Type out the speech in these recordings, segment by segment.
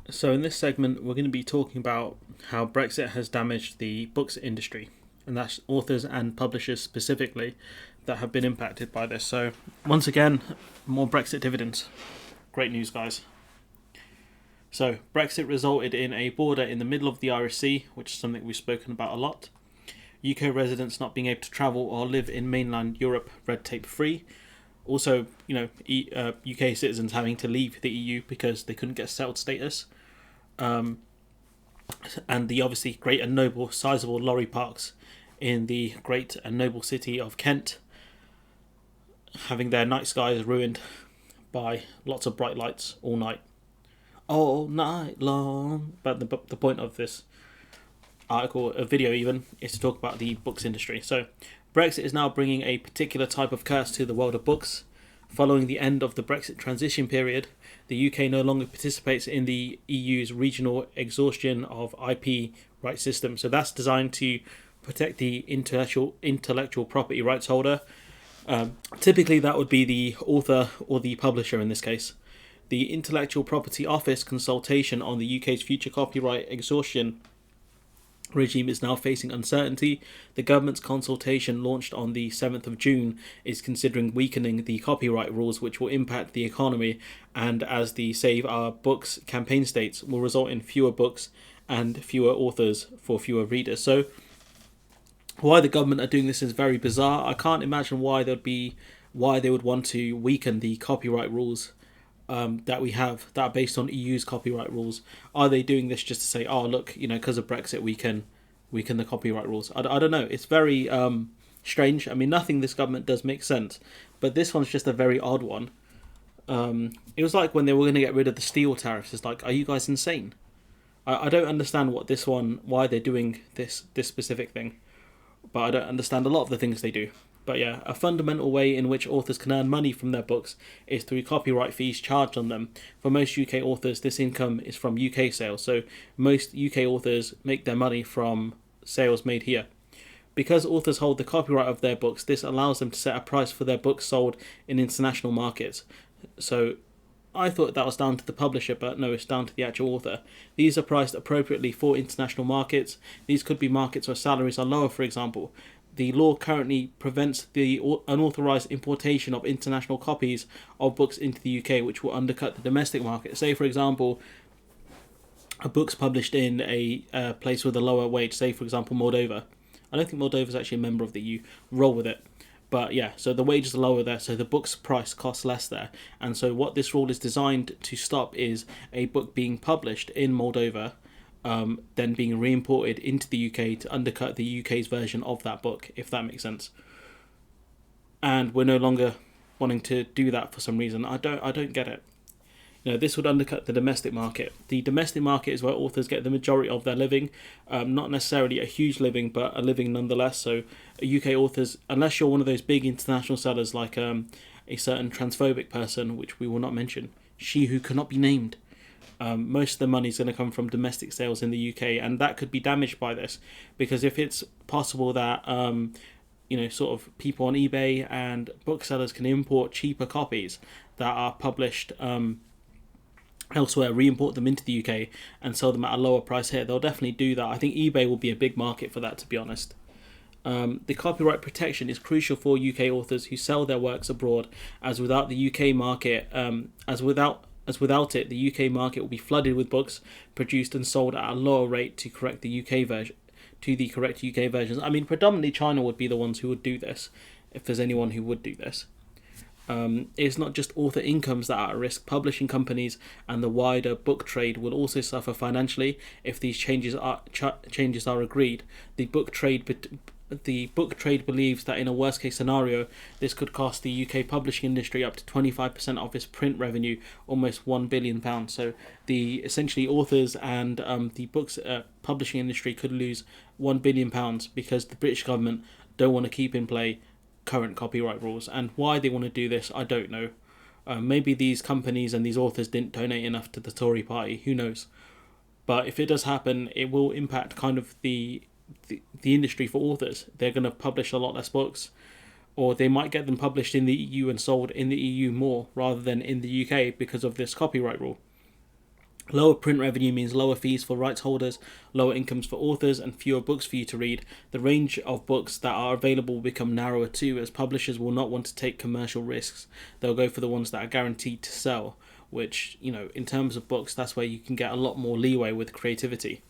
So, in this segment, we're going to be talking about how Brexit has damaged the books industry, and that's authors and publishers specifically that have been impacted by this. So, once again, more Brexit dividends. Great news, guys. So, Brexit resulted in a border in the middle of the Irish Sea, which is something we've spoken about a lot. UK residents not being able to travel or live in mainland Europe red tape free. Also, UK citizens having to leave the EU because they couldn't get settled status. And the obviously great and noble, sizable lorry parks in the great and noble city of Kent having their night skies ruined by lots of bright lights all night long. But the point of this article, a video even, is to talk about the books industry. So, Brexit is now bringing a particular type of curse to the world of books. Following the end of the Brexit transition period, the UK no longer participates in the EU's regional exhaustion of IP rights system. So that's designed to protect the intellectual property rights holder. Typically, that would be the author or the publisher in this case. The Intellectual Property Office consultation on the UK's future copyright exhaustion regime is now facing uncertainty. The government's consultation, launched on the 7th of June, is considering weakening the copyright rules, which will impact the economy, and as the Save Our Books campaign states, will result in fewer books and fewer authors for fewer readers. So why the government are doing this is very bizarre. I can't imagine why they would want to weaken the copyright rules that we have that are based on EU's copyright rules. Are they doing this just to say, oh look, because of Brexit we can weaken the copyright rules? I don't know. It's very strange. I mean, nothing this government does makes sense, but this one's just a very odd one. It was like when they were going to get rid of the steel tariffs. It's like, are you guys insane? I don't understand why they're doing this specific thing, but I don't understand a lot of the things they do. But yeah, a fundamental way in which authors can earn money from their books is through copyright fees charged on them. For most UK authors, this income is from UK sales, so most UK authors make their money from sales made here. Because authors hold the copyright of their books, this allows them to set a price for their books sold in international markets. So I thought that was down to the publisher, but no, it's down to the actual author. These are priced appropriately for international markets. These could be markets where salaries are lower, for example. The law currently prevents the unauthorised importation of international copies of books into the UK, which will undercut the domestic market. Say, for example, a book's published in a place with a lower wage, say, for example, Moldova. I don't think Moldova is actually a member of the EU. Roll with it. But yeah, so the wages are lower there, so the book's price costs less there. And so what this rule is designed to stop is a book being published in Moldova, then being re-imported into the UK to undercut the UK's version of that book, if that makes sense. And we're no longer wanting to do that for some reason. I don't get it. This would undercut the domestic market. The domestic market is where authors get the majority of their living, not necessarily a huge living, but a living nonetheless. So UK authors, unless you're one of those big international sellers like a certain transphobic person, which we will not mention, she who cannot be named, most of the money is going to come from domestic sales in the UK, and that could be damaged by this, because if it's possible that sort of people on eBay and booksellers can import cheaper copies that are published elsewhere, re-import them into the UK and sell them at a lower price here, they'll definitely do that. I think eBay will be a big market for that, to be honest. The copyright protection is crucial for UK authors who sell their works abroad, as without the UK market, as without it, the UK market will be flooded with books produced and sold at a lower rate to correct the UK version, to the correct UK versions. I mean, predominantly China would be the ones who would do this, if there's anyone who would do this. It's not just author incomes that are at risk. Publishing companies and the wider book trade will also suffer financially if these changes are agreed. The book trade believes that in a worst case scenario, this could cost the UK publishing industry up to 25% of its print revenue, almost £1 billion. So the essentially authors and the books publishing industry could lose £1 billion because the British government don't want to keep in play current copyright rules. And why they want to do this, I don't know. Maybe these companies and these authors didn't donate enough to the Tory party, who knows. But if it does happen, it will impact kind of the industry for authors. They're going to publish a lot less books, or they might get them published in the EU and sold in the EU more rather than in the UK because of this copyright rule. Lower print revenue means lower fees for rights holders, lower incomes for authors, and fewer books for you to read. The range of books that are available will become narrower too, as publishers will not want to take commercial risks. They'll go for the ones that are guaranteed to sell, which, in terms of books, that's where you can get a lot more leeway with creativity.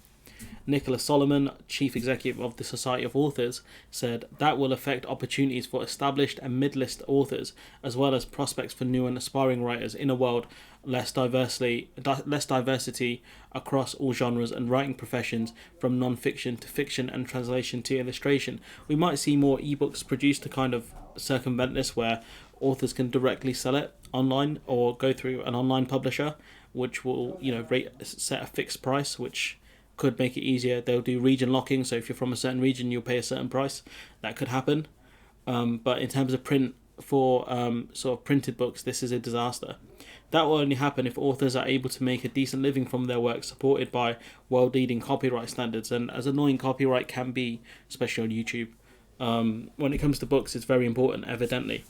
Nicholas Solomon, chief executive of the Society of Authors, said that will affect opportunities for established and mid-list authors, as well as prospects for new and aspiring writers in a world less diversity across all genres and writing professions, from non-fiction to fiction and translation to illustration. We might see more ebooks produced to kind of circumvent this, where authors can directly sell it online or go through an online publisher, which will set a fixed price, which could make it easier. They'll do region locking, so if you're from a certain region, you'll pay a certain price. That could happen. But in terms of print, for sort of printed books, this is a disaster. That will only happen if authors are able to make a decent living from their work, supported by world-leading copyright standards. And as annoying copyright can be, especially on YouTube, when it comes to books, it's very important, evidently.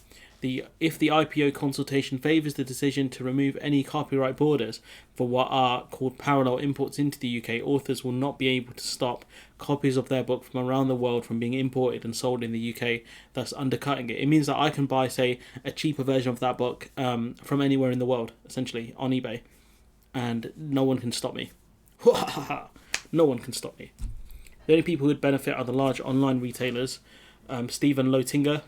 If the IPO consultation favours the decision to remove any copyright borders for what are called parallel imports into the UK, authors will not be able to stop copies of their book from around the world from being imported and sold in the UK, thus undercutting it. It means that I can buy, say, a cheaper version of that book from anywhere in the world, essentially, on eBay, and no one can stop me. No one can stop me. The only people who would benefit are the large online retailers. Stephen Lotinger,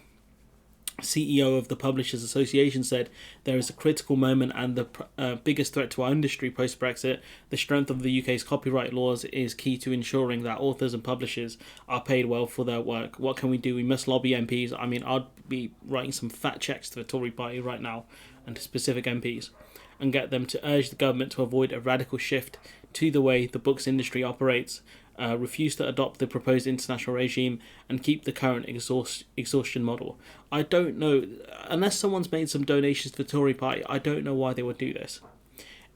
CEO of the Publishers Association, said there is a critical moment and the biggest threat to our industry post-Brexit. The strength of the UK's copyright laws is key to ensuring that authors and publishers are paid well for their work. What can we do? We must lobby MPs. I mean, I'd be writing some fat checks to the Tory party right now and to specific MPs and get them to urge the government to avoid a radical shift to the way the books industry operates, refuse to adopt the proposed international regime, and keep the current exhaustion model. I don't know, unless someone's made some donations to the Tory party, I don't know why they would do this.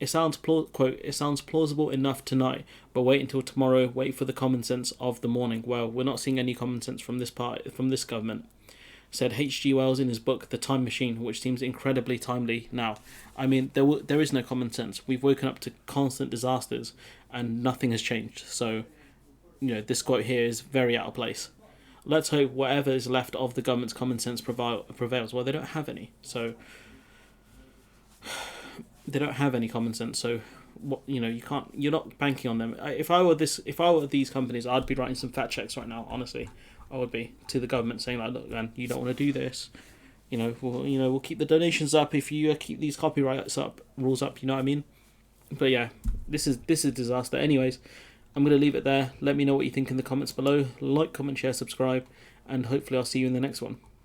It sounds it sounds plausible enough tonight, but wait until tomorrow, wait for the common sense of the morning. Well, we're not seeing any common sense from this government, said H.G. Wells in his book The Time Machine, which seems incredibly timely now. I mean, there is no common sense. We've woken up to constant disasters and nothing has changed. So, this quote here is very out of place. Let's hope whatever is left of the government's common sense prevails. Well, they don't have any. So, they don't have any common sense. So, you're not banking on them. If I were these companies, I'd be writing some fat checks right now, honestly. I would be, to the government, saying like, look, man, you don't want to do this. We'll keep the donations up if you keep these rules up. You know what I mean? But yeah, this is a disaster. Anyways, I'm gonna leave it there. Let me know what you think in the comments below. Like, comment, share, subscribe, and hopefully I'll see you in the next one.